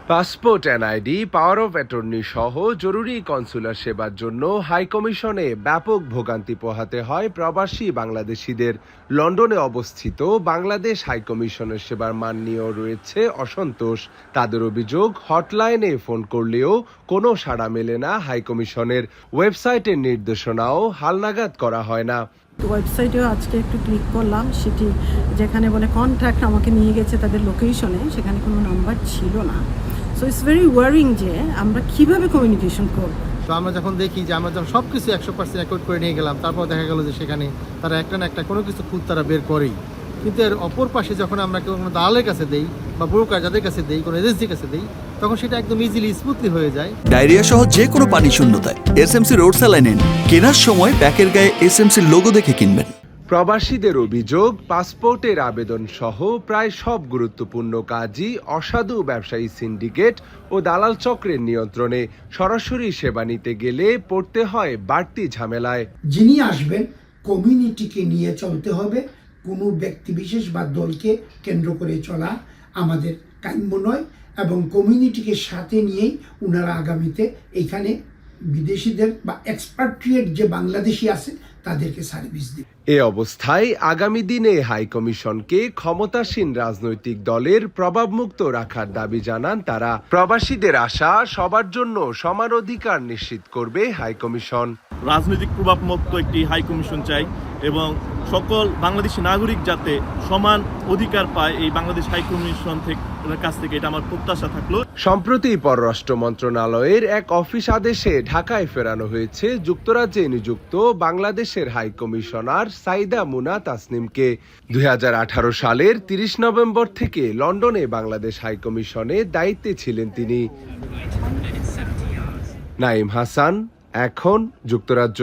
Passport NID, power of attorney সহ জরুরি consular সেবার জন্য হাইকমিশনে ব্যাপক ভোগান্তি পোহাতে হয় প্রবাসী বাংলাদেশিদের। লন্ডনে অবস্থিত বাংলাদেশ হাইকমিশনের সেবার মান নিয়েও রয়েছে অসন্তোষ। তাদের অভিযোগ, হটলাইনে ফোন করলেও কোনো সাড়া মেলে না হাইকমিশনের, ওয়েবসাইটের নির্দেশনাও হালনাগাদ করা হয় না। ওয়েবসাইটেও আজকে একটু ক্লিক করলাম, সেটি যেখানে বলে কন্ট্যাক্ট আমাকে নিয়ে গেছে তাদের লোকেশনে, সেখানে কোনো নাম্বার ছিল না। সো ইটস ভেরি ওয়ারিং যে আমরা কিভাবে কমিউনিকেশন করব। তো আমরা যখন দেখি যে আমরা যখন সব কিছু 100% রেকর্ড করে নিয়ে গেলাম, তারপর দেখা গেল যে সেখানে তারা একটা না একটা কোনো কিছু খুঁত তারা বের করেই। কিন্তু এর অপর পাশে যখন আমরা কোনো দালালের কাছে দেই বা ব্রোকার যাদের কাছে দেই, কোনো এজেন্সির কাছে দেই, তখন সেটা একদম ইজিলি স্মুথলি হয়ে যায়। ডায়রিয়া সহ যে কোনো পানি শূন্যতায় এসএমসি রোড স্যালাইন নিন। কেনার সময় প্যাকের গায়ে এসএমসি লোগো দেখে কিনবেন। প্রবাসীদের অভিযোগ, পাসপোর্টের আবেদন সহ প্রায় সব গুরুত্বপূর্ণ কাজই অসাধু ব্যবসায়ী সিন্ডিকেট ও দালাল চক্রের নিয়ন্ত্রণে। সরাসরি সেবা নিতে গেলে পড়তে হয় বাড়তি ঝামেলায়। যিনি আসবেন কমিউনিটিকে নিয়ে চলতে হবে, কোনো ব্যক্তিবিশেষ বা দলকে কেন্দ্র করে চলা আমাদের কাম্য নয়, এবং কমিউনিটিকে সাথে নিয়েই ওনারা আগামীতে এখানে বিদেশিদের বা এক্সপাট্রিয়েট যে বাংলাদেশি আছে তাদেরকে সার্ভিস দিবে। এ অবস্থায় আগামী দিনে হাইকমিশনকে ক্ষমতাসীন রাজনৈতিক দলের প্রভাবমুক্ত রাখার দাবি জানান তারা। প্রবাসীদের আশা, সবার জন্য সমান অধিকার নিশ্চিত করবে হাইকমিশন। রাজনৈতিক প্রভাবমুক্ত একটি হাইকমিশন চাই এবং সকল বাংলাদেশি নাগরিক যাতে সমান অধিকার পায় এই বাংলাদেশ হাইকমিশন কাছ থেকে, এটা আমার প্রত্যাশা থাকলো। সম্প্রতি পররাষ্ট্র মন্ত্রণালয়ের এক অফিস আদেশে ঢাকায় ফেরানো হয়েছে যুক্তরাজ্যে নিযুক্ত বাংলাদেশের হাইকমিশনার সাইদা মুনা তাসনিমকে। 2018 সালের 30 নভেম্বর থেকে লন্ডনে বাংলাদেশ হাইকমিশনে দায়িত্বে ছিলেন তিনি। নাঈম হাসান, এখন, যুক্তরাজ্য।